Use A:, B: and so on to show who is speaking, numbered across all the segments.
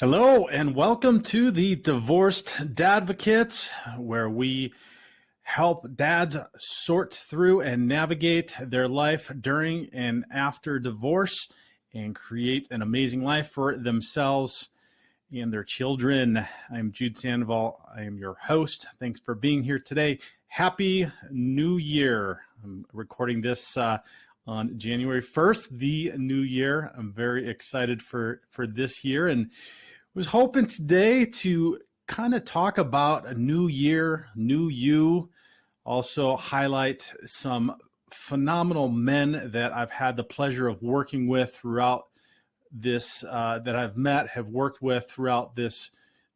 A: Hello and welcome to the Divorced Dadvocate, where we help dads sort through and navigate their life during and after divorce and create an amazing life for themselves and their children. I'm Jude Sandoval. I am your host. Thanks for being here today. Happy New Year. I'm recording this on January 1st, the new year. I'm very excited for this year and was hoping today to kind of talk about a new year, new you, also highlight some phenomenal men that I've had the pleasure of working with throughout this, that I've met, have worked with throughout this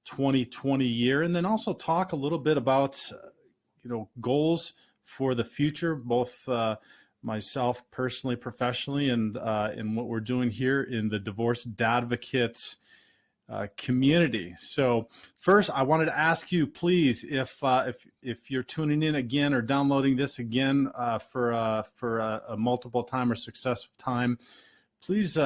A: 2020 year, and then also talk a little bit about, goals for the future, both myself personally, professionally, and what we're doing here in the Divorced Dadvocate community. So first, I wanted to ask you, please, if you're tuning in again or downloading this again for a multiple time or successive time, please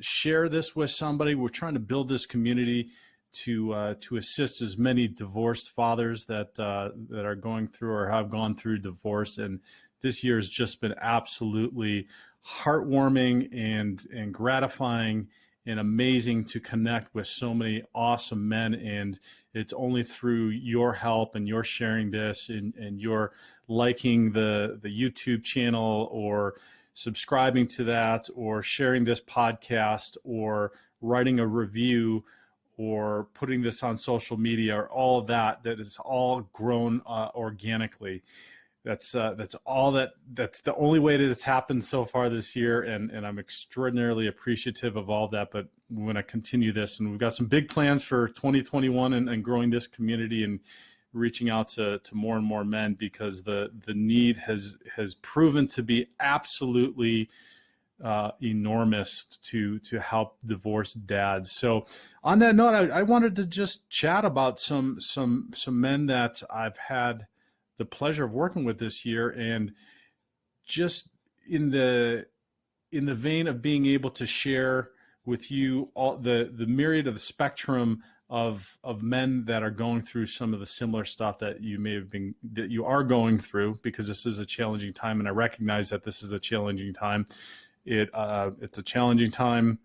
A: share this with somebody. We're trying to build this community to assist as many divorced fathers that are going through or have gone through divorce. And this year has just been absolutely heartwarming and gratifying and amazing to connect with so many awesome men. And it's only through your help and your sharing this and your liking the YouTube channel or subscribing to that or sharing this podcast or writing a review or putting this on social media or all of that is all grown organically. That's the only way that it's happened so far this year, and I'm extraordinarily appreciative of all that. But we're going to continue this, and we've got some big plans for 2021 and growing this community and reaching out to more and more men, because the need has proven to be absolutely enormous to help divorced dads. So on that note, I wanted to just chat about some men that I've had the pleasure of working with this year, and just in the vein of being able to share with you all the myriad of the spectrum of men that are going through some of the similar stuff that you are going through, because this is a challenging time, and I recognize that this is a challenging time. It's a challenging time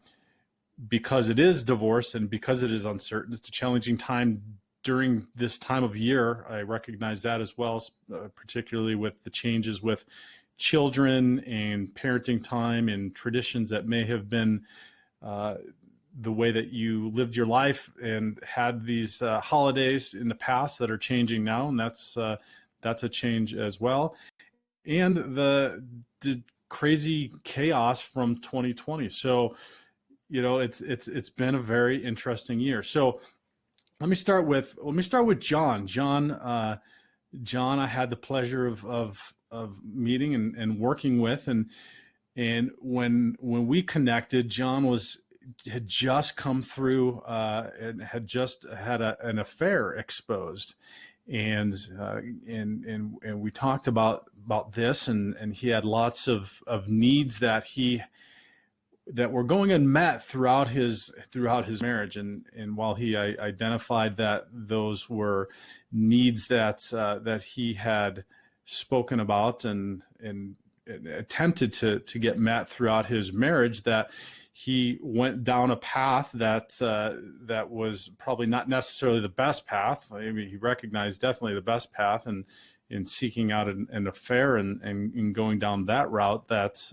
A: because it is divorce and because it is uncertain. It's a challenging time during this time of year. I recognize that as well, particularly with the changes with children and parenting time and traditions that may have been the way that you lived your life and had these holidays in the past that are changing now, and that's a change as well. And the crazy chaos from 2020. So, it's been a very interesting year. So let me start with John. John, I had the pleasure of meeting and working with, and when we connected, John had just come through and had just had an affair exposed, and we talked about this, and he had lots of needs that were going unmet throughout his marriage, and while he identified that those were needs that he had spoken about and attempted to get met throughout his marriage, that he went down a path that was probably not necessarily the best path. I mean, he recognized definitely the best path, and in seeking out an affair and going down that route, that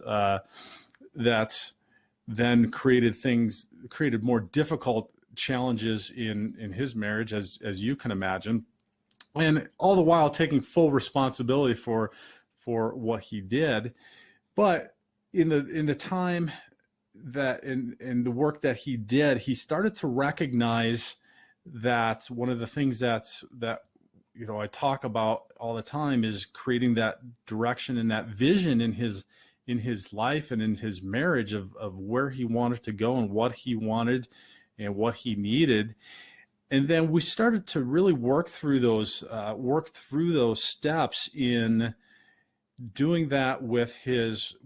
A: then created more difficult challenges in his marriage, as you can imagine, and all the while taking full responsibility for what he did. But in the time that in the work that he did, he started to recognize that one of the things that I talk about all the time is creating that direction and that vision in his life and in his marriage of where he wanted to go and what he wanted and what he needed. And then we started to really work through those steps in doing that with his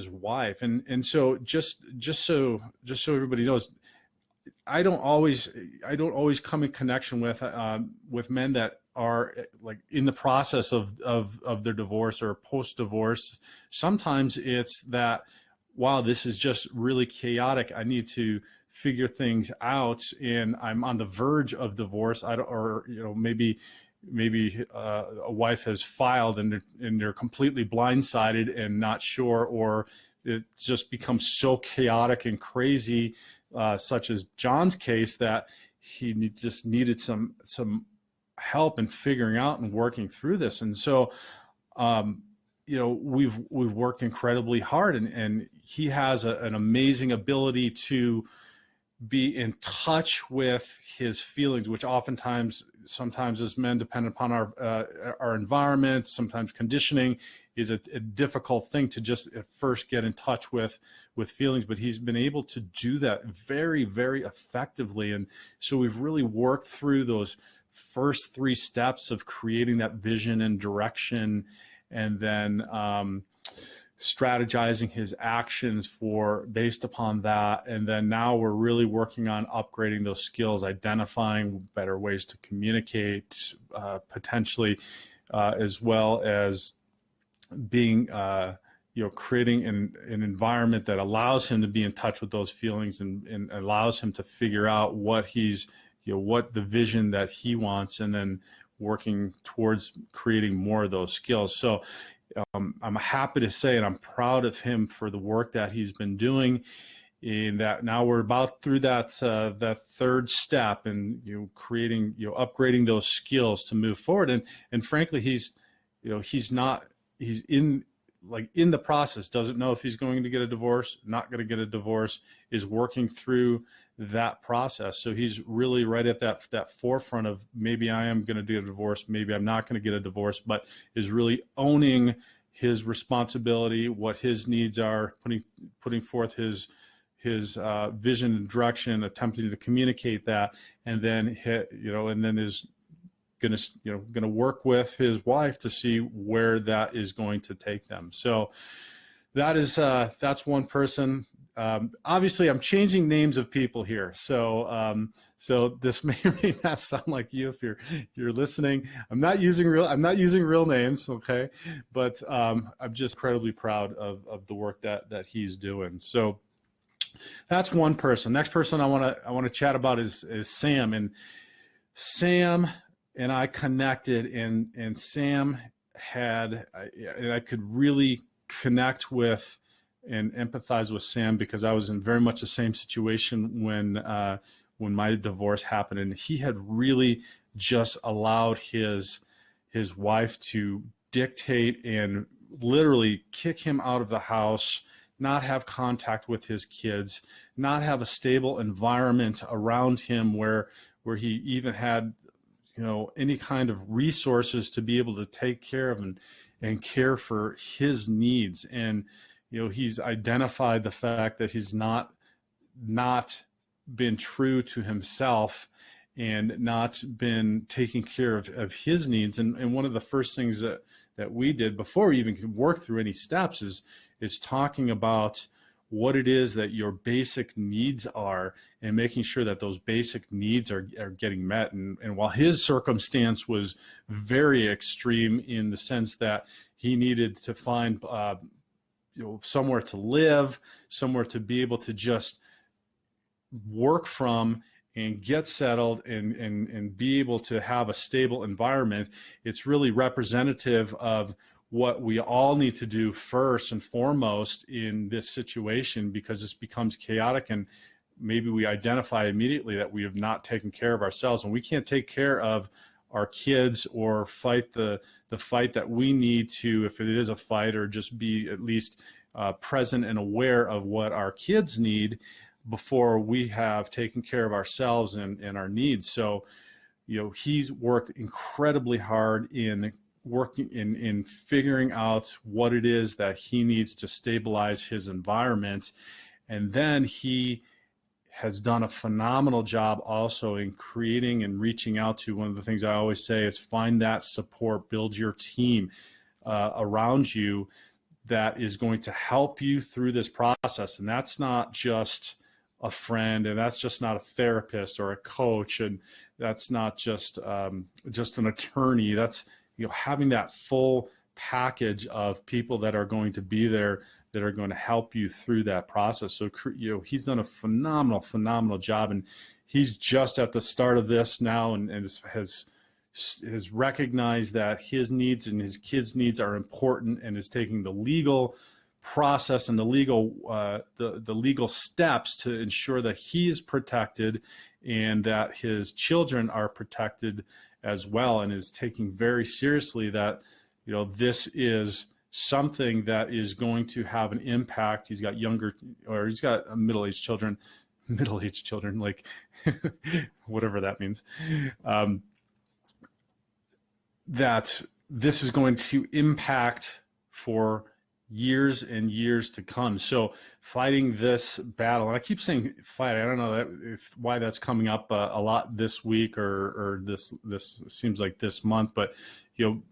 A: wife. And so just so everybody knows, I don't always come in connection with men that are like in the process of their divorce or post divorce. Sometimes it's that, wow, this is just really chaotic. I need to figure things out, and I'm on the verge of divorce. Or maybe a wife has filed and they're completely blindsided and not sure, or it just becomes so chaotic and crazy, such as John's case, that he just needed some help in figuring out and working through this. And so, we've worked incredibly hard, and he has an amazing ability to be in touch with his feelings, which sometimes as men, depending upon our environment, sometimes conditioning, is a difficult thing to just at first get in touch with feelings. But he's been able to do that very, very effectively. And so we've really worked through those first 3 steps of creating that vision and direction, and then strategizing his actions based upon that. And then now we're really working on upgrading those skills, identifying better ways to communicate, potentially, as well as being, creating an environment that allows him to be in touch with those feelings and allows him to figure out what what the vision that he wants, and then working towards creating more of those skills. So I'm happy to say, and I'm proud of him for the work that he's been doing. In that now we're about through that 3rd step, and creating, upgrading those skills to move forward. And frankly, he's in the process, doesn't know if he's going to get a divorce, not going to get a divorce, is working through that process. So he's really right at that forefront of, maybe I am going to get a divorce, maybe I'm not going to get a divorce, but is really owning his responsibility, what his needs are, putting forth his vision and direction, attempting to communicate that, and then is going to work with his wife to see where that is going to take them. So that's one person. Obviously, I'm changing names of people here, so this may or may not sound like you if you're listening. I'm not using real names, okay? But I'm just incredibly proud of the work that he's doing. So that's one person. Next person I want to chat about is Sam, and Sam and I connected, and Sam I could really connect with and empathize with Sam, because I was in very much the same situation when my divorce happened, and he had really just allowed his wife to dictate and literally kick him out of the house, not have contact with his kids, not have a stable environment around him where he even had any kind of resources to be able to take care of and care for his needs. And he's identified the fact that he's not been true to himself and not been taking care of his needs. And one of the first things that we did before we even could work through any steps is talking about what it is that your basic needs are, and making sure that those basic needs are getting met. And while his circumstance was very extreme in the sense that he needed to find somewhere to live, somewhere to be able to just work from and get settled and be able to have a stable environment, it's really representative of what we all need to do first and foremost in this situation, because this becomes chaotic, and maybe we identify immediately that we have not taken care of ourselves, and we can't take care of our kids or fight the fight that we need to, if it is a fight, or just be at least present and aware of what our kids need before we have taken care of ourselves and our needs. So, he's worked incredibly hard in figuring out what it is that he needs to stabilize his environment. And then he has done a phenomenal job also in creating and reaching out to, one of the things I always say is find that support, build your team around you that is going to help you through this process. And that's not just a friend, and that's just not a therapist or a coach, and that's not just an attorney. That's, having that full package of people that are going to be there, that are going to help you through that process. So, he's done a phenomenal job, and he's just at the start of this now, and has recognized that his needs and his kids' needs are important, and is taking the legal process and the legal steps to ensure that he is protected and that his children are protected as well, and is taking very seriously that this is something that is going to have an impact. He's got middle-aged children, like whatever that means, that this is going to impact for years and years to come. So fighting this battle, and I keep saying fight, I don't know why that's coming up a lot this week or this seems like this month, but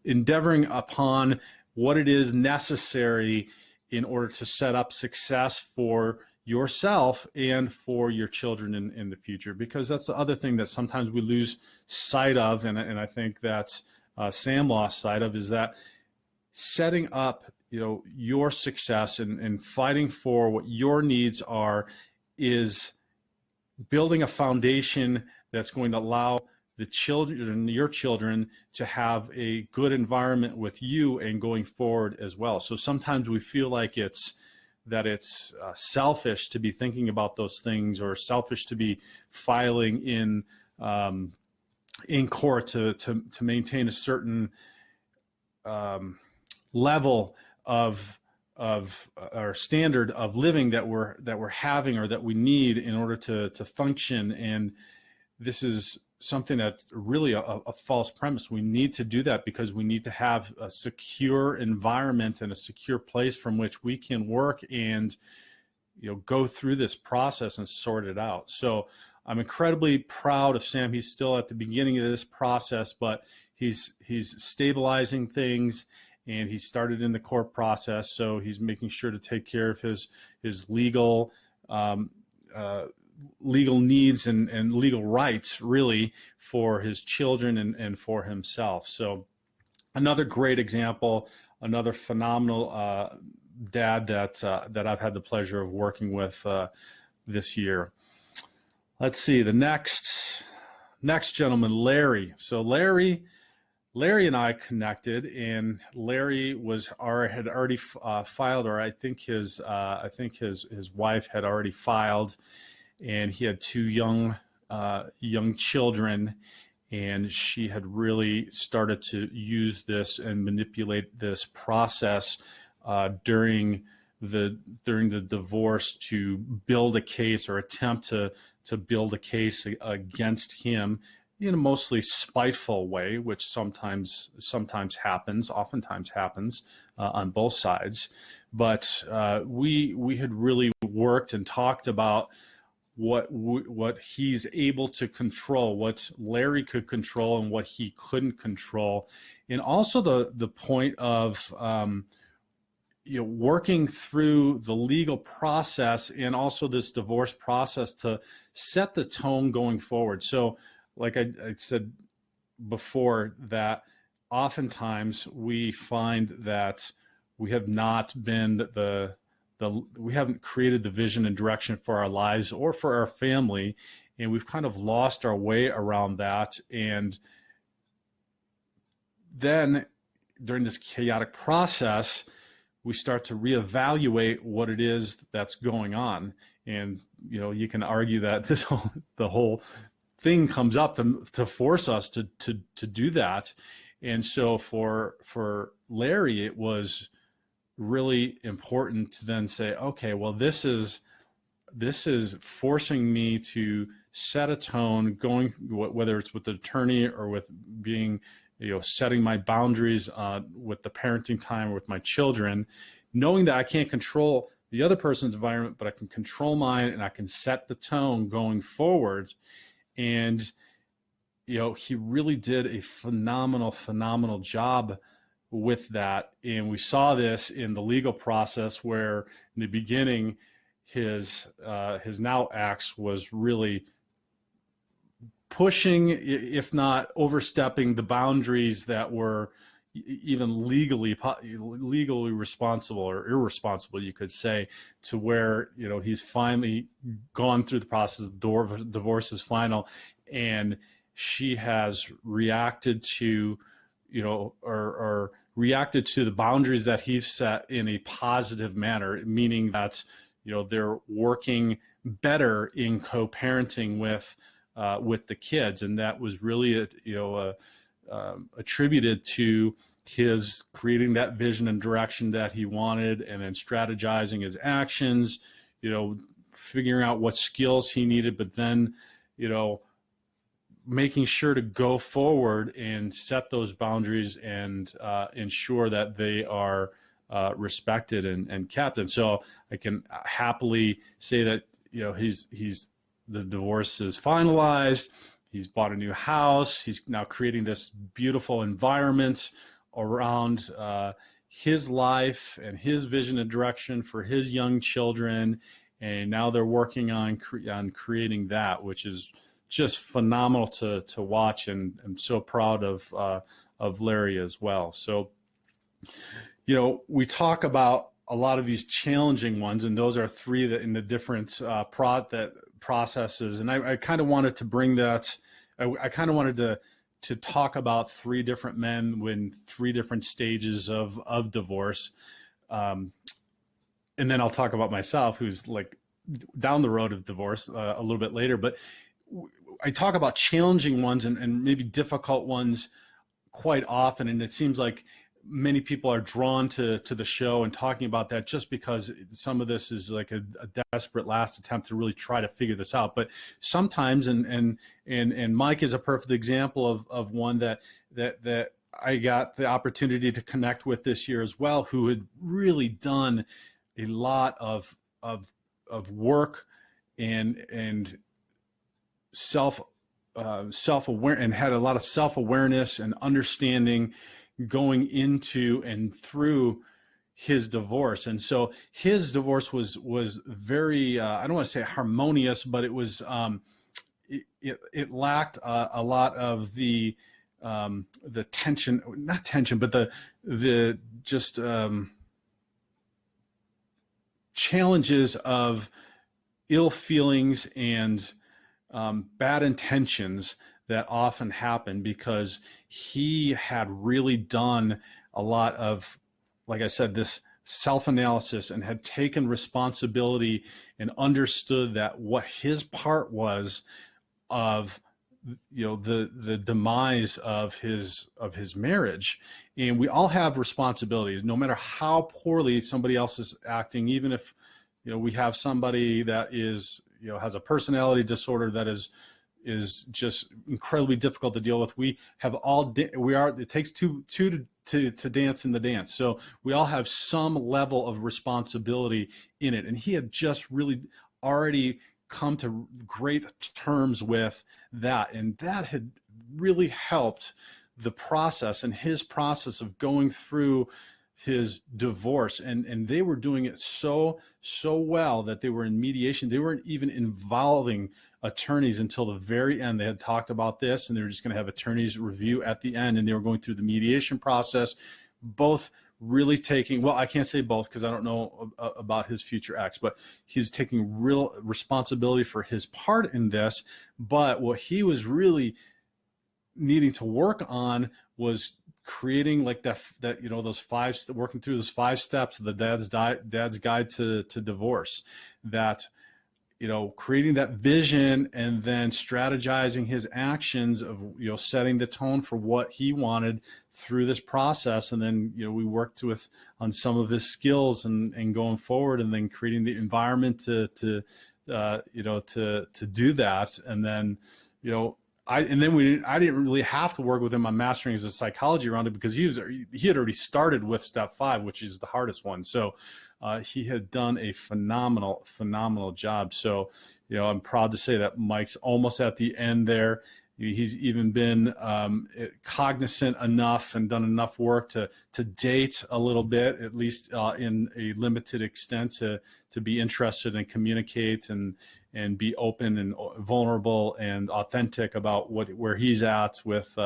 A: endeavoring upon what it is necessary in order to set up success for yourself and for your children in the future, because that's the other thing that sometimes we lose sight of, and I think that Sam lost sight of, is that setting up your success and fighting for what your needs are is building a foundation that's going to allow your children to have a good environment with you and going forward as well. So sometimes we feel like it's selfish to be thinking about those things, or selfish to be filing in court to maintain a certain level of our standard of living that we're having, or that we need in order to function. And this is something that's really a false premise. We need to do that because we need to have a secure environment and a secure place from which we can work and go through this process and sort it out. So I'm incredibly proud of Sam. He's still at the beginning of this process, but he's stabilizing things, and he started in the court process. So he's making sure to take care of his legal needs and legal rights, really, for his children and for himself. So another great example, another phenomenal dad that I've had the pleasure of working with this year. Let's see, the next gentleman, Larry. So Larry and I connected, and Larry had already filed, or I think his wife had already filed, and he had two young children, and she had really started to use this and manipulate this process during the divorce to build a case, or attempt to build a case against him in a mostly spiteful way, which oftentimes happens on both sides. But we had really worked and talked about what he's able to control, what Larry could control, and what he couldn't control, and also the point of working through the legal process and also this divorce process to set the tone going forward. So, like I said before, that oftentimes we find that we have not been we haven't created the vision and direction for our lives or for our family, and we've kind of lost our way around that. And then during this chaotic process, we start to reevaluate what it is that's going on. And you can argue that the whole thing comes up to force us to do that. And so for Larry, it was really important to then say, okay, well, this is forcing me to set a tone, going, whether it's with the attorney or with being, setting my boundaries with the parenting time or with my children, knowing that I can't control the other person's environment, but I can control mine, and I can set the tone going forward. And he really did a phenomenal job with that. And we saw this in the legal process, where in the beginning his now ex was really pushing, if not overstepping, the boundaries that were even legally responsible or irresponsible, you could say, to where, you know, he's finally gone through the process. Divorce is final, and she has reacted to, you know, or reacted to the boundaries that he's set in a positive manner, meaning that, you know, they're working better in co-parenting with the kids, and that was really attributed to his creating that vision and direction that he wanted, and then strategizing his actions, you know, figuring out what skills he needed, but then, you know, making sure to go forward and set those boundaries and ensure that they are respected and kept. And so I can happily say that, you know, the divorce is finalized. He's bought a new house. He's now creating this beautiful environment around his life and his vision and direction for his young children. And now they're working on creating that, which is just phenomenal to watch. And I'm so proud of Larry as well. So, you know, we talk about a lot of these challenging ones, and those are three that in the different processes. And I kind of wanted to bring that. I kind of wanted to talk about three different men in three different stages of divorce. And then I'll talk about myself, who's like down the road of divorce a little bit later. But I talk about challenging ones and maybe difficult ones quite often. And it seems like many people are drawn to the show and talking about that just because some of this is like a desperate last attempt to really try to figure this out. But sometimes, and Mike is a perfect example of one that I got the opportunity to connect with this year as well, who had really done a lot of work and self-aware, and had a lot of self-awareness and understanding going into and through his divorce. And so his divorce was very, I don't want to say harmonious, but it was, it lacked a lot of the tension, not tension, but the just challenges of ill feelings and bad intentions that often happen, because he had really done a lot of, like I said, this self-analysis, and had taken responsibility and understood that what his part was of, you know, the demise of his marriage. And we all have responsibilities, no matter how poorly somebody else is acting. Even if, you know, we have somebody that is, you know, has a personality disorder that is just incredibly difficult to deal with. It takes two to dance in the dance. So we all have some level of responsibility in it. And he had just really already come to great terms with that. And that had really helped the process, and his process of going through his divorce. And they were doing it so well that they were in mediation. They weren't even involving attorneys until the very end. They had talked about this, and they were just going to have attorneys review at the end, and they were going through the mediation process, both really taking, well, I can't say both because I don't know about his future ex, but he's taking real responsibility for his part in this. But what he was really needing to work on was creating like that you know, working through those 5 steps of the dad's guide to divorce, that, you know, creating that vision and then strategizing his actions of, you know, setting the tone for what he wanted through this process. And then, you know, we worked on some of his skills and going forward, and then creating the environment to do that. And then, you know, I didn't really have to work with him on mastering his psychology around it, because he had already started with step 5, which is the hardest one. So he had done a phenomenal job. So, you know, I'm proud to say that Mike's almost at the end there, He's even been cognizant enough and done enough work to date a little bit, at least in a limited extent, to be interested and communicate and be open and vulnerable and authentic about where he's at with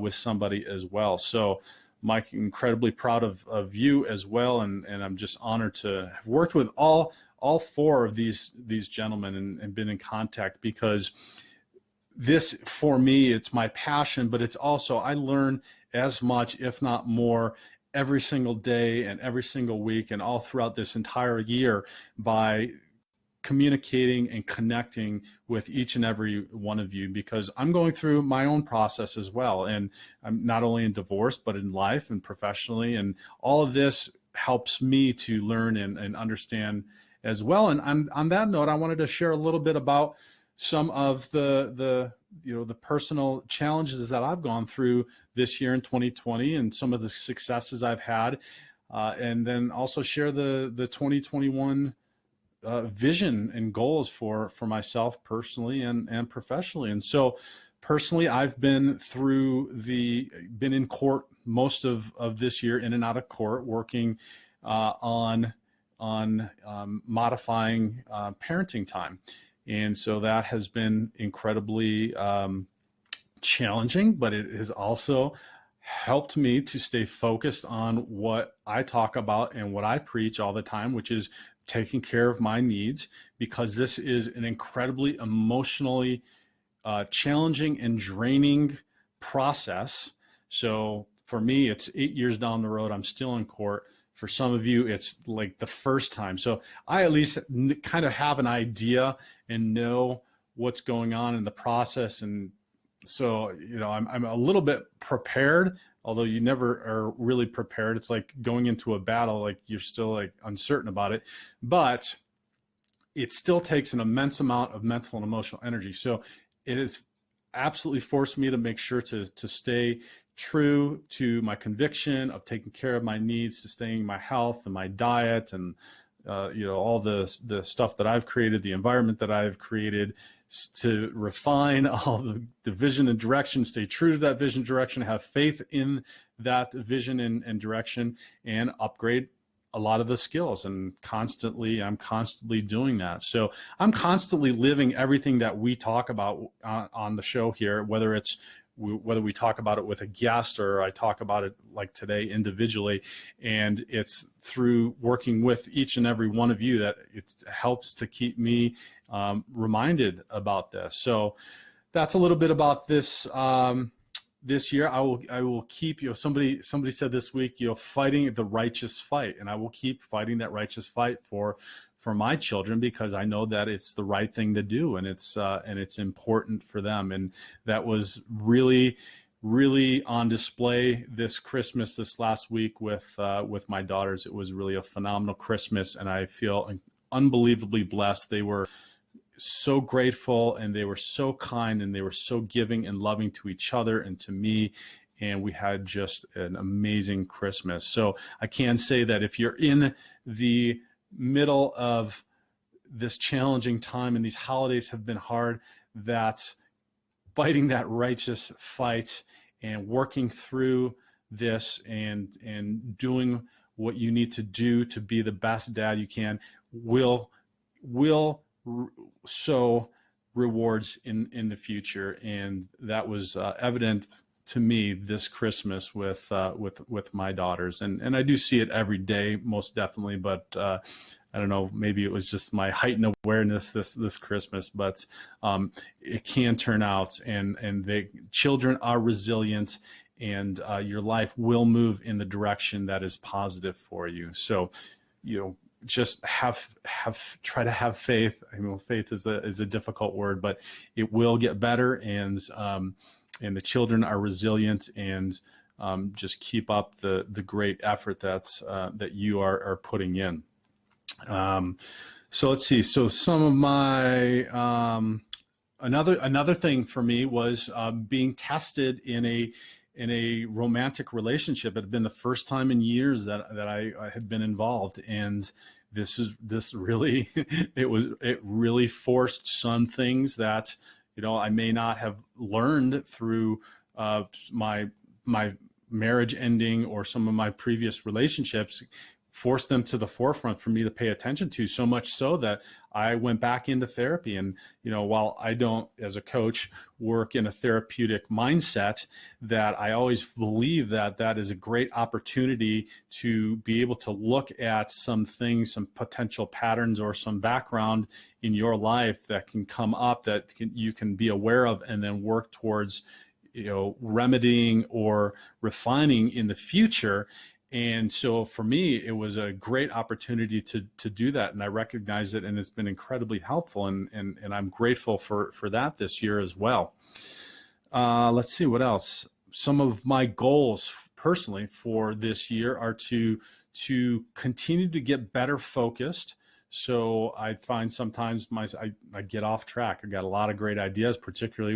A: somebody as well. So Mike, incredibly proud of you as well, and I'm just honored to have worked with all four of these gentlemen and been in contact, because this, for me, it's my passion, but it's also, I learn as much, if not more, every single day and every single week and all throughout this entire year by communicating and connecting with each and every one of you, because I'm going through my own process as well. And I'm not only in divorce, but in life and professionally. And all of this helps me to learn and understand as well. And on that note, I wanted to share a little bit about some of the personal challenges that I've gone through this year in 2020 and some of the successes I've had, and then also share the 2021 vision and goals for myself personally and professionally. And so personally, I've been in court most of this year, in and out of court, working on modifying parenting time. And so that has been incredibly challenging, but it has also helped me to stay focused on what I talk about and what I preach all the time, which is taking care of my needs, because this is an incredibly emotionally challenging and draining process. So for me, it's 8 years down the road. I'm still in court. For some of you, it's like the first time. So I at least kind of have an idea and know what's going on in the process. And so, I'm a little bit prepared, although you never are really prepared. It's like going into a battle, like you're still like uncertain about it, but it still takes an immense amount of mental and emotional energy. So it has absolutely forced me to make sure to stay true to my conviction of taking care of my needs, sustaining my health and my diet, and all the stuff that I've created, the environment that I've created, to refine all the vision and direction, stay true to that vision, direction, have faith in that vision and direction, and upgrade a lot of the skills. And I'm constantly doing that. So I'm constantly living everything that we talk about on the show here, whether we talk about it with a guest or I talk about it like today individually. And it's through working with each and every one of you that it helps to keep me reminded about this. So that's a little bit about this this year. I will keep, somebody said this week, fighting the righteous fight, and I will keep fighting that righteous fight for my children, because I know that it's the right thing to do, and it's important for them. And that was really, really on display this Christmas, this last week with my daughters. It was really a phenomenal Christmas, and I feel unbelievably blessed. They were so grateful, and they were so kind, and they were so giving and loving to each other and to me. And we had just an amazing Christmas. So I can say that if you're in the middle of this challenging time, and these holidays have been hard, that fighting that righteous fight and working through this and doing what you need to do to be the best dad you can will sow rewards in the future. And that was evident to me this Christmas with my daughters, and I do see it every day, most definitely. But I don't know, maybe it was just my heightened awareness this Christmas. But it can turn out, and the children are resilient, and your life will move in the direction that is positive for you. So, just try to have faith. I mean, faith is a difficult word, but it will get better, and the children are resilient, and just keep up the great effort that you are putting in. So let's see. So some of my another thing for me was being tested in a romantic relationship. It had been the first time in years that I had been involved, and this really it really forced some things that I may not have learned through my marriage ending or some of my previous relationships, forced them to the forefront for me to pay attention to, so much so that I went back into therapy. And, while I don't, as a coach, work in a therapeutic mindset, that I always believe that that is a great opportunity to be able to look at some things, some potential patterns or some background in your life that can come up that you can be aware of and then work towards, remedying or refining in the future. And so for me, it was a great opportunity to do that. And I recognize it, and it's been incredibly helpful. And I'm grateful for that this year as well. Let's see what else. Some of my goals personally for this year are to continue to get better focused. So I find sometimes I get off track. I got a lot of great ideas, particularly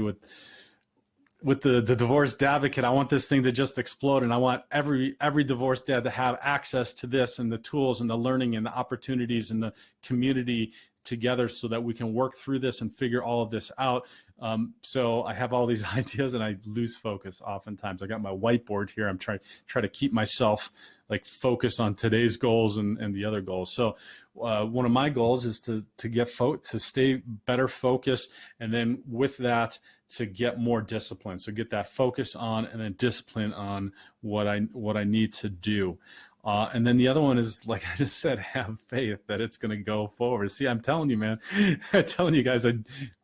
A: with the Divorced Dadvocate. I want this thing to just explode, and I want every divorced dad to have access to this and the tools and the learning and the opportunities and the community together so that we can work through this and figure all of this out. So I have all these ideas and I lose focus oftentimes. I got my whiteboard here. I'm trying to keep myself focused on today's goals and the other goals. So one of my goals is to stay better focused, and then with that, to get more discipline. So get that focus on and then discipline on what I need to do. And then the other one is, like I just said, have faith that it's going to go forward. See, I'm telling you, man, I'm telling you guys,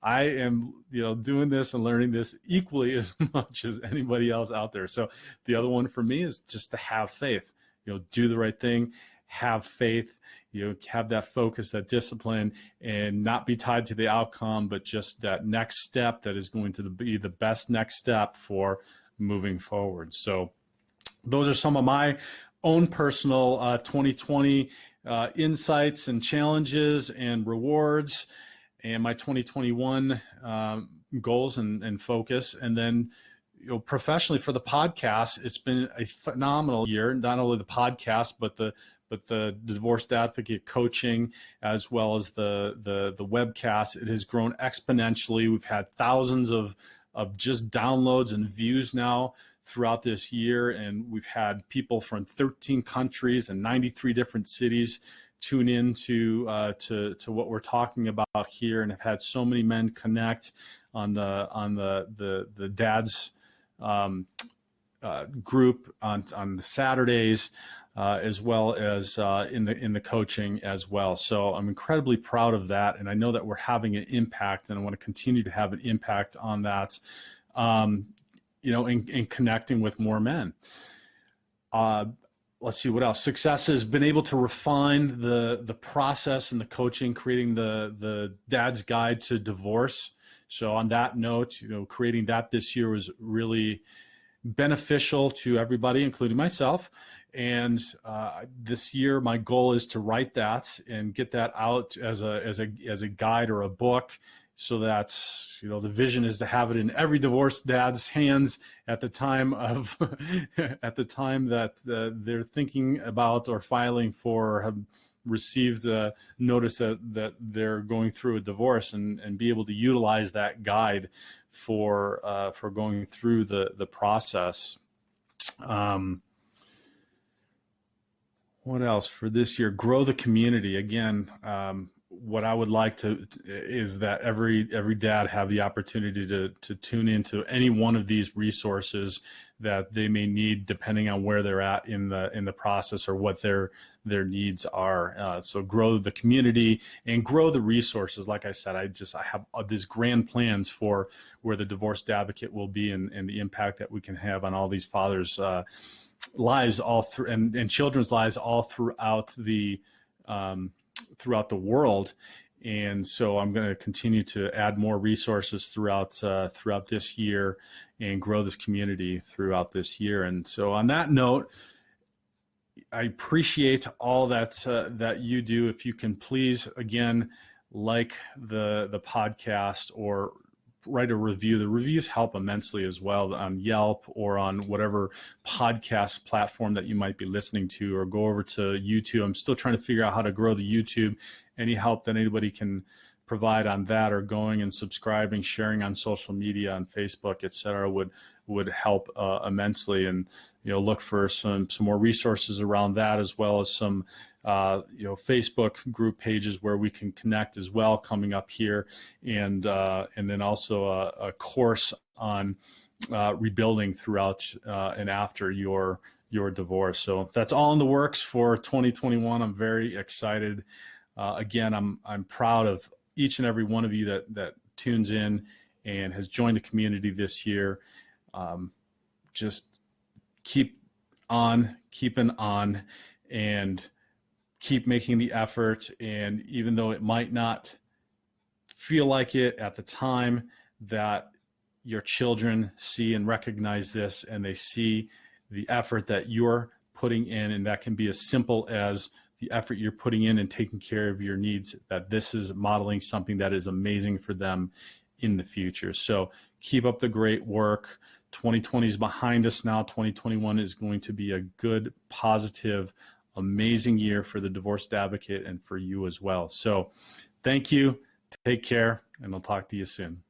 A: I am, doing this and learning this equally as much as anybody else out there. So the other one for me is just to have faith, do the right thing, have faith, have that focus, that discipline, and not be tied to the outcome, but just that next step that is going to be the best next step for moving forward. So those are some of my own personal 2020 insights and challenges and rewards, and my 2021 goals and focus. And then, professionally for the podcast, it's been a phenomenal year. Not only the podcast, but the Divorced Dadvocate coaching, as well as the webcast. It has grown exponentially. We've had thousands of just downloads and views now throughout this year, and we've had people from 13 countries and 93 different cities tune in to what we're talking about here, and have had so many men connect on the dads group on the Saturdays, as well as in the coaching as well. So I'm incredibly proud of that, and I know that we're having an impact, and I want to continue to have an impact on that. In connecting with more men. Let's see what else. Success has been able to refine the process and the coaching, creating the Dad's Guide to Divorce. So on that note, creating that this year was really beneficial to everybody, including myself. And this year, my goal is to write that and get that out as a guide or a book, so that the vision is to have it in every divorced dad's hands at the time that they're thinking about or filing for, or have received a notice that they're going through a divorce, and be able to utilize that guide for going through the process. What else for this year? Grow the community. Again, what I would like is that every dad have the opportunity to tune into any one of these resources that they may need, depending on where they're at in the process or what their needs are. So grow the community and grow the resources. Like I said, I have these grand plans for where the Divorced Dadvocate will be, and the impact that we can have on all these fathers' lives, all through and children's lives all throughout the world. And so I'm going to continue to add more resources throughout this year and grow this community throughout this year. And so on that note, I appreciate all that you do. If you can please, again, like the podcast or write a review. The reviews help immensely as well on Yelp or on whatever podcast platform that you might be listening to, or go over to YouTube. I'm still trying to figure out how to grow the YouTube. Any help that anybody can provide on that, or going and subscribing, sharing on social media, on Facebook, etc., would help immensely. And look for some more resources around that, as well as some Facebook group pages where we can connect as well coming up here, and then also a course on rebuilding throughout and after your divorce. So that's all in the works for 2021. I'm very excited. Again, I'm proud of each and every one of you that tunes in and has joined the community this year. Just keep on keeping on, and keep making the effort. And even though it might not feel like it at the time, that your children see and recognize this, and they see the effort that you're putting in, and that can be as simple as the effort you're putting in and taking care of your needs, that this is modeling something that is amazing for them in the future. So keep up the great work. 2020 is behind us now. 2021 is going to be a good, positive, amazing year for the Divorced Advocate and for you as well. So thank you. Take care, and I'll talk to you soon.